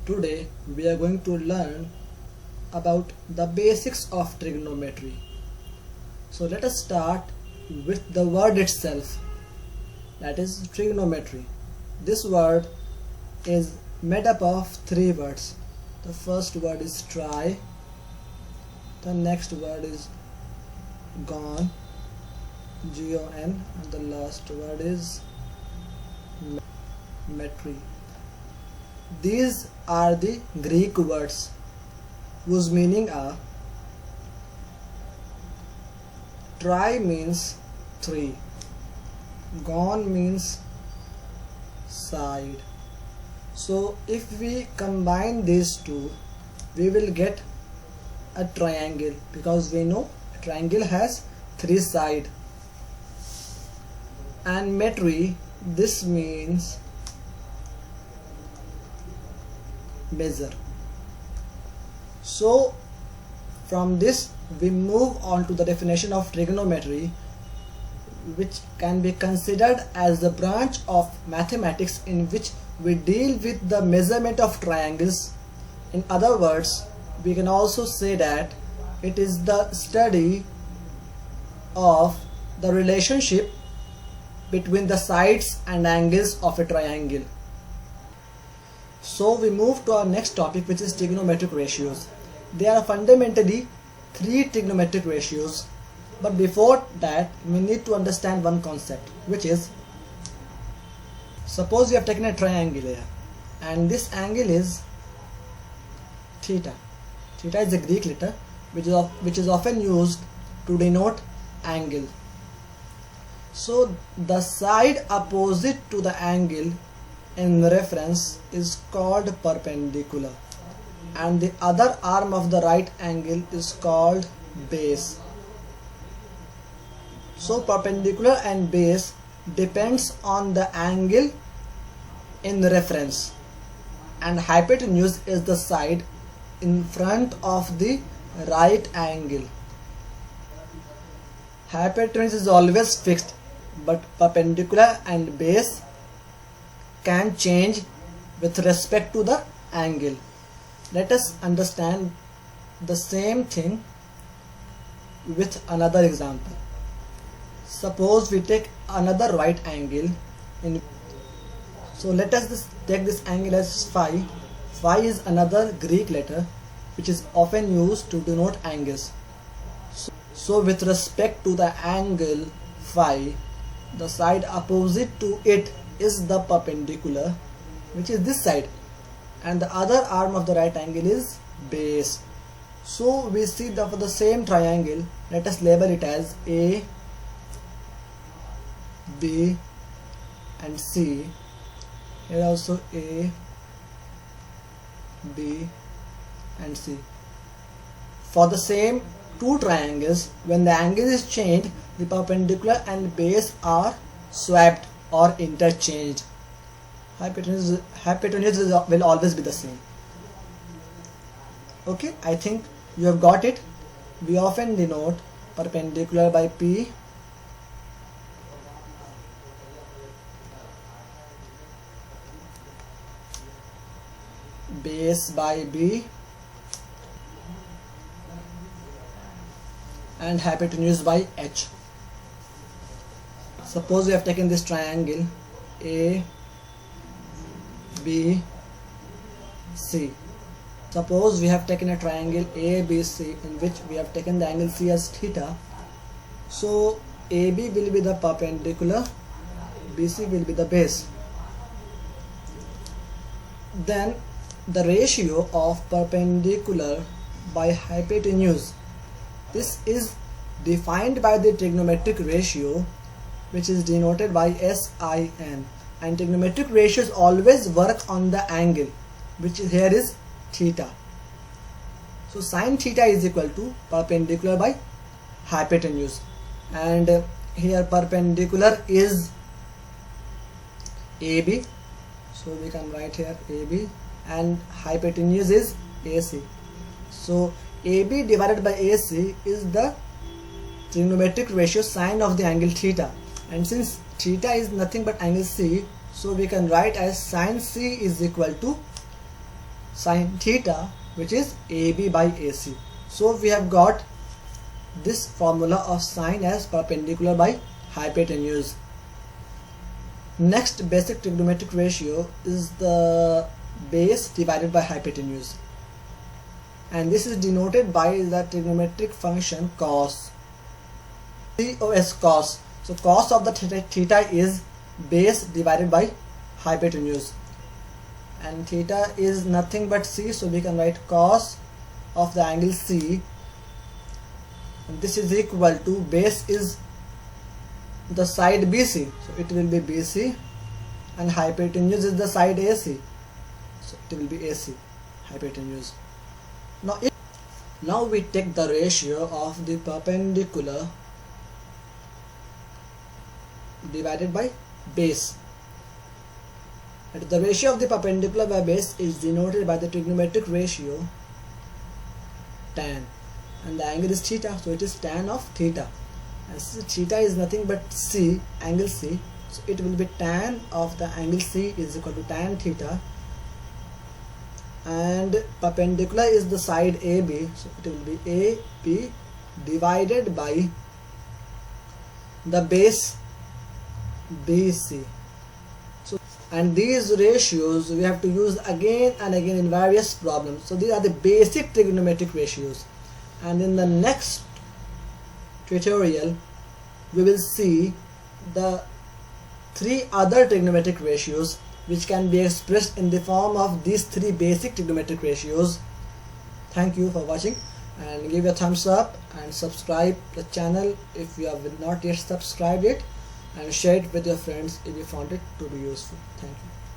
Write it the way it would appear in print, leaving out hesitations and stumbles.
Today we are going to learn about the basics of trigonometry. So let us start with the word itself, that is trigonometry. This word is made up of three words. The first word is tri, the next word is gon, G-O-N, and the last word is metry. These are the Greek words whose meaning are: tri means three, gon means side. So if we combine these two, we will get a triangle, because we know a triangle has three sides. And metry, this means measure. So from this we move on to the definition of trigonometry, which can be considered as the branch of mathematics in which we deal with the measurement of triangles. In other words, we can also say that it is the study of the relationship between the sides and angles of a triangle. So we move to our next topic, which is trigonometric ratios. There are fundamentally three trigonometric ratios, but before that we need to understand one concept, which is, suppose you have taken a triangle here and this angle is theta. Theta is a Greek letter which is often used to denote angle. So the side opposite to the angle in reference is called perpendicular, and the other arm of the right angle is called base. So perpendicular and base depends on the angle in reference, and hypotenuse is the side in front of the right angle. Hypotenuse is always fixed, but perpendicular and base can change with respect to the angle. Let us understand the same thing with another example. Suppose we take another right angle so let us take this angle as phi. Phi is another Greek letter which is often used to denote angles. So with respect to the angle phi, the side opposite to it is the perpendicular, which is this side, and the other arm of the right angle is base. So we see that for the same triangle, let us label it as A, B and C. Here also A, B and C. For the same two triangles, when the angle is changed, the perpendicular and base are swapped or interchanged. Hypotenuse will always be the same. Okay, I think you have got it. We often denote perpendicular by P, base by B, and hypotenuse by H. Suppose we have taken this triangle A, B, C. Suppose we have taken a triangle ABC in which we have taken the angle C as theta. So AB will be the perpendicular, BC will be the base. Then the ratio of perpendicular by hypotenuse, this is defined by the trigonometric ratio, which is denoted by SIN, and trigonometric ratios always work on the angle, which here is theta. So sin theta is equal to perpendicular by hypotenuse, and here perpendicular is AB, so we can write here AB, and hypotenuse is AC. So AB divided by AC is the trigonometric ratio sine of the angle theta, and since theta is nothing but angle C, so we can write as sin C is equal to sine theta, which is AB by AC. So we have got this formula of sine as perpendicular by hypotenuse. Next basic trigonometric ratio is the base divided by hypotenuse, and this is denoted by the trigonometric function cos. Cos. So cos of the theta is base divided by hypotenuse, and theta is nothing but c, so we can write cos of the angle C, and this is equal to base is the side BC, so it will be BC, and hypotenuse is the side AC, so it will be AC hypotenuse. Now we take the ratio of the perpendicular divided by base. And the ratio of the perpendicular by base is denoted by the trigonometric ratio tan, and the angle is theta, so it is tan of theta, and theta is nothing but C, angle C, so it will be tan of the angle C is equal to tan theta, and perpendicular is the side AB, so it will be AB divided by the base BC. So, and these ratios we have to use again and again in various problems. So these are the basic trigonometric ratios, and in the next tutorial we will see the 3 other trigonometric ratios which can be expressed in the form of these 3 basic trigonometric ratios. Thank you for watching, and give a thumbs up and subscribe the channel if you have not yet subscribed it, and share it with your friends if you found it to be useful. Thank you.